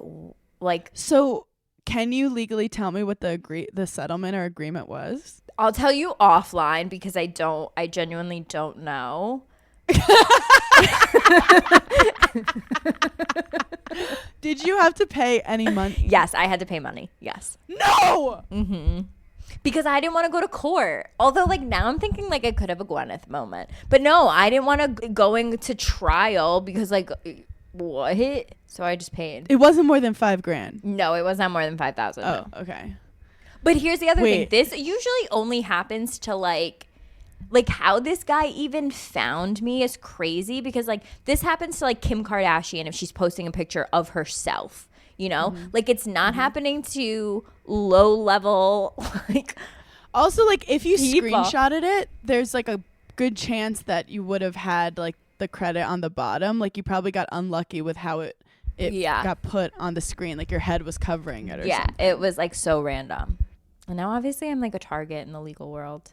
So can you legally tell me what the settlement or agreement was? I'll tell you offline because I genuinely don't know. Did you have to pay any money? Yes, I had to pay money. Yes. No. Because I didn't want to go to court. Although, like, now I'm thinking like I could have a Gwyneth moment. But no, I didn't want to going to trial because, like, what? So I just paid. It wasn't more than $5,000. No, it was not more than 5,000. Oh, okay. But here's the other thing. This usually only happens to like how this guy even found me is crazy because, like, this happens to, like, Kim Kardashian if she's posting a picture of herself, you know? Like, it's not happening to low level, like. Also, like, if you people. screenshotted it, there's, like, a good chance that you would have had, like, the credit on the bottom. Like, you probably got unlucky with how it got put on the screen. Like, your head was covering it or something. Yeah, it was, like, so random. And now, obviously, I'm, like, a target in the legal world.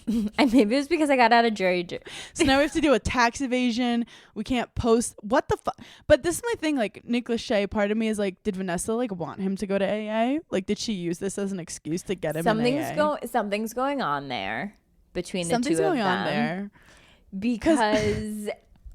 And maybe it's because I got out of jury. So now we have to deal with tax evasion. We can't post. What the fuck? But this is my thing. Like, Nick Lachey, part of me is like, did Vanessa like want him to go to AA? Like, did she use this as an excuse to get him in AA? Something's going on there between the two of them. Something's going on there. Because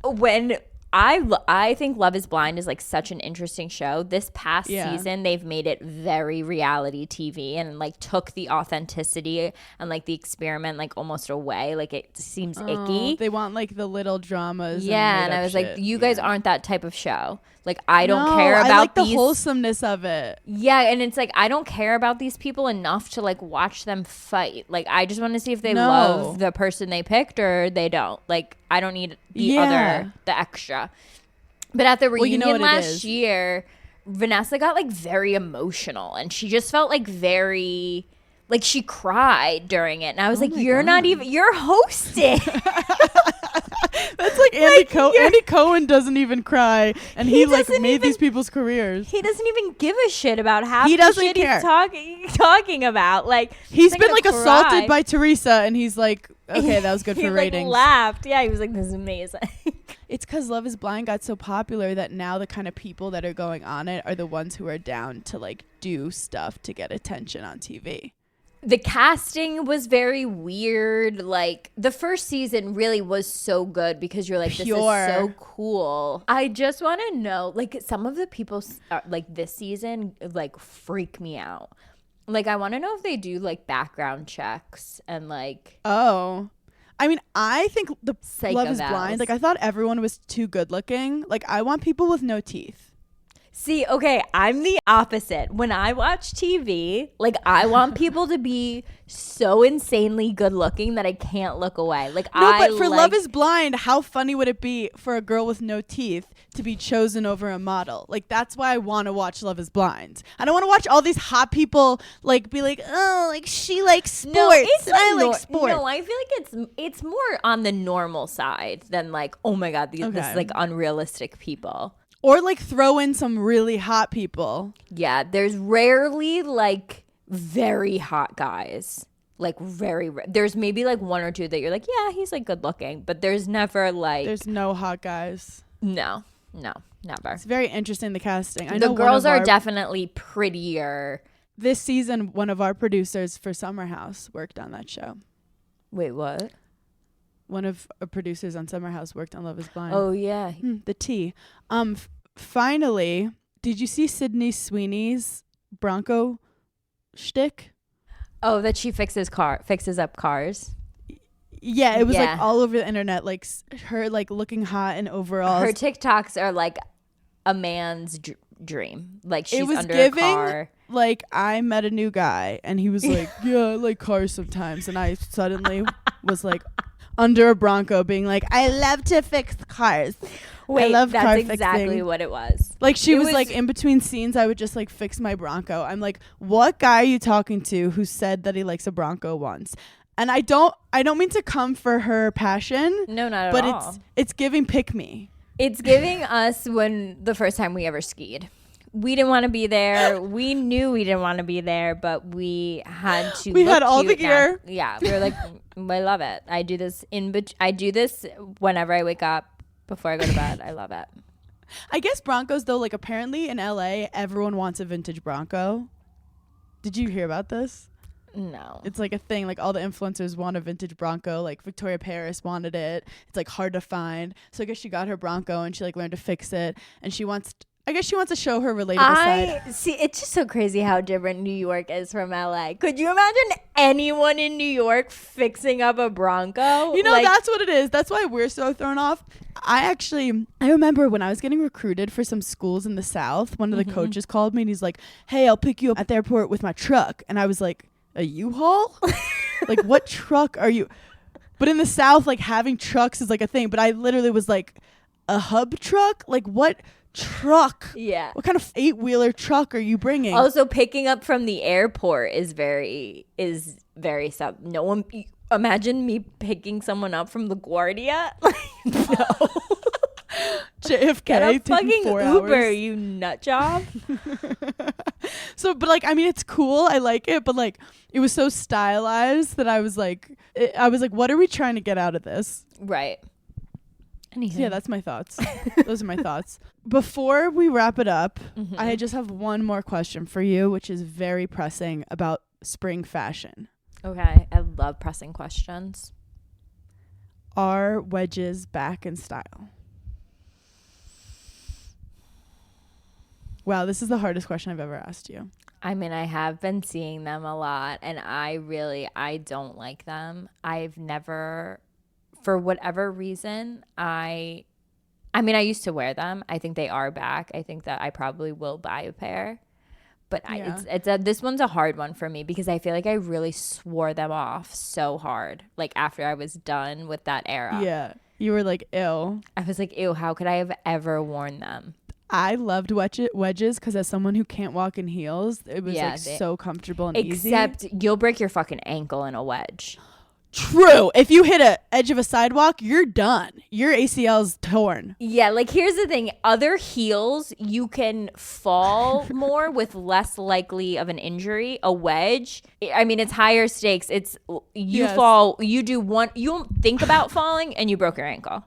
when I think Love is Blind is like such an interesting show. This past season, they've made it very reality TV and like took the authenticity and like the experiment like almost away. Like, it seems icky. They want like the little dramas. Yeah, and I was like, you guys aren't that type of show. Like, I don't care about I like the wholesomeness of it. Yeah, and it's like, I don't care about these people enough to like watch them fight. Like, I just want to see if they love the person they picked or they don't. Like, I don't need the extra. But at the reunion last year, Vanessa got like very emotional and she just felt like very, like, she cried during it. And I was like, you're hosting. That's like Andy Cohen doesn't even cry, and he like made these people's careers. He doesn't even give a shit about half he the doesn't shit care. he's talking about. Like, he's been like assaulted by Teresa, and he's like, okay, that was good for ratings. He laughed. Yeah, he was like, this is amazing. It's because Love is Blind got so popular that now the kind of people that are going on it are the ones who are down to like do stuff to get attention on TV. The casting was very weird. Like, the first season really was so good because you're like, this is so cool. I just want to know, like, some of the people like this season like freak me out. Like, I want to know if they do like background checks and like. Oh, I mean, I think the Psycho Love is Blind. Like, I thought everyone was too good looking. Like, I want people with no teeth. See, okay, I'm the opposite. When I watch TV, like I want people to be so insanely good looking that I can't look away. Like But for Love is Blind, how funny would it be for a girl with no teeth to be chosen over a model? Like that's why I want to watch Love is Blind. I don't want to watch all these hot people like be like, oh, like she likes sports. No, it's and I like sports. No, I feel like it's more on the normal side than like, oh my god, this is like unrealistic people. Or like throw in some really hot people. Yeah, there's rarely like very hot guys. Like there's maybe like one or two that you're like, yeah, he's like good looking, but there's never like there's no hot guys. No, never. It's very interesting, the casting. I the know girls are definitely prettier. This season, one of our producers for Summer House worked on that show. Wait, what? One of our producers on Summer House worked on Love is Blind. Oh yeah. The tea. Finally, did you see Sydney Sweeney's Bronco shtick? Oh, that she fixes up cars. Yeah, it was like all over the internet, like her like looking hot in overalls. Her TikToks are like a man's dream. Like she's it was under giving, a car. Like I met a new guy and he was like, yeah, I like cars sometimes, and I suddenly was like under a Bronco being like, I love to fix cars. Wait, I love that's car exactly fixing. what it was. Like she was like in between scenes, I would just like fix my Bronco. I'm like, what guy are you talking to who said that he likes a Bronco once? And I don't mean to come for her passion. No, not at but all. But it's giving pick me. It's giving us when the first time we ever skied. We didn't want to be there. We knew we didn't want to be there, but we had to. We had all the gear. Yeah, we were like, I love it. I do this I do this whenever I wake up, before I go to bed. I love it. I guess Broncos though, like apparently in LA, everyone wants a vintage Bronco. Did you hear about this? No. It's like a thing. Like all the influencers want a vintage Bronco. Like Victoria Paris wanted it. It's like hard to find. So I guess she got her Bronco and she like learned to fix it. And she wants to show her relatable side. See, it's just so crazy how different New York is from LA. Could you imagine anyone in New York fixing up a Bronco? You know, that's what it is. That's why we're so thrown off. I remember when I was getting recruited for some schools in the South, one of the coaches called me and he's like, hey, I'll pick you up at the airport with my truck. And I was like, a U-Haul? Like, what truck are you? But in the South, like having trucks is like a thing. But I literally was like, a hub truck? Like what truck? Yeah. What kind of 8-wheeler truck are you bringing? Also, picking up from the airport is very no one. Imagine me picking someone up from LaGuardia. Like, no. JFK Get a taking fucking 4 Uber, hours. you nut job. So, but like, I mean, it's cool. I like it, but like, it was so stylized that I was like, what are we trying to get out of this? Right. So yeah, that's my thoughts. Those are my thoughts. Before we wrap it up, I just have one more question for you, which is very pressing about spring fashion. Okay. I love pressing questions. Are wedges back in style? Wow, this is the hardest question I've ever asked you. I mean, I have been seeing them a lot, and I don't like them. I've never, for whatever reason, I used to wear them. I think they are back. I think that I probably will buy a pair. But this one's a hard one for me because I feel like I really swore them off so hard. Like after I was done with that era. Yeah. You were like, ew. I was like, ew, how could I have ever worn them? I loved wedges because as someone who can't walk in heels, it was so comfortable and easy. Except you'll break your fucking ankle in a wedge. True. If you hit a edge of a sidewalk, you're done. Your ACL's torn. Yeah, like here's the thing. Other heels, you can fall more with less likely of an injury. A wedge, I mean, it's higher stakes. It's fall, you don't think about falling and you broke your ankle.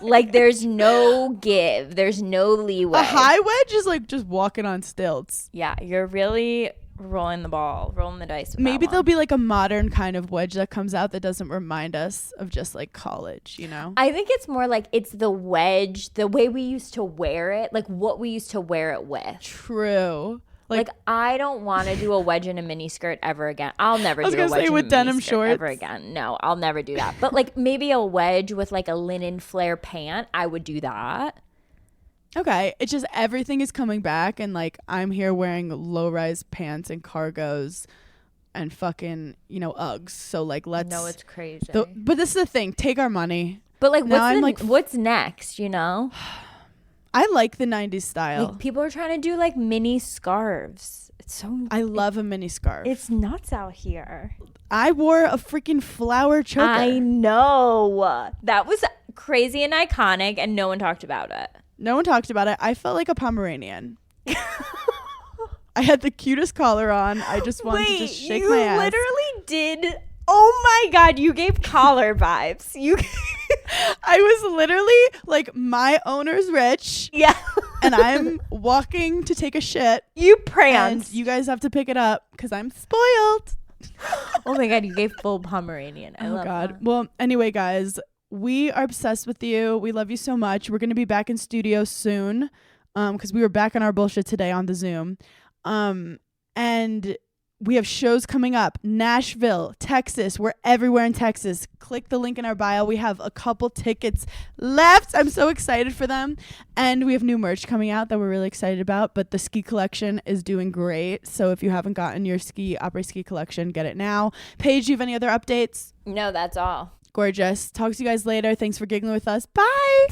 Like there's no give. There's no leeway. A high wedge is like just walking on stilts. Yeah, you're really rolling the dice with Maybe that there'll one. be like a modern kind of wedge that comes out that doesn't remind us of just like college, you know? I think it's more like it's the wedge, the way we used to wear it, like what we used to wear it with. True. Like I don't want to do a wedge in a mini skirt ever again. I'll never do a wedge with in a denim mini skirt shorts ever again. No, I'll never do that. But like maybe a wedge with like a linen flare pant, I would do that. Okay, it's just everything is coming back, and like I'm here wearing low-rise pants and cargos and fucking Uggs. So like let's. No, it's crazy. But this is the thing. Take our money. But like, Now what's next? I like the 90s style. Like people are trying to do like mini scarves. It's so. I love a mini scarf. It's nuts out here. I wore a freaking flower choker. I know. That was crazy and iconic, and no one talked about it. No one talked about it. I felt like a Pomeranian. I had the cutest collar on. I just wanted to just shake my ass. You literally did. Oh my God, you gave collar vibes. I was literally like, my owner's rich. Yeah. And I'm walking to take a shit. You And pranced. you guys have to pick it up because I'm spoiled. Oh my God, you gave full Pomeranian. I love that. Well, anyway, guys, we are obsessed with you. We love you so much. We're going to be back in studio soon because we were back on our bullshit today on the Zoom. And we have shows coming up. Nashville, Texas. We're everywhere in Texas. Click the link in our bio. We have a couple tickets left. I'm so excited for them. And we have new merch coming out that we're really excited about. But the ski collection is doing great. So if you haven't gotten your après ski collection, get it now. Paige, do you have any other updates? No, that's all. Gorgeous. Talk to you guys later. Thanks for giggling with us. Bye.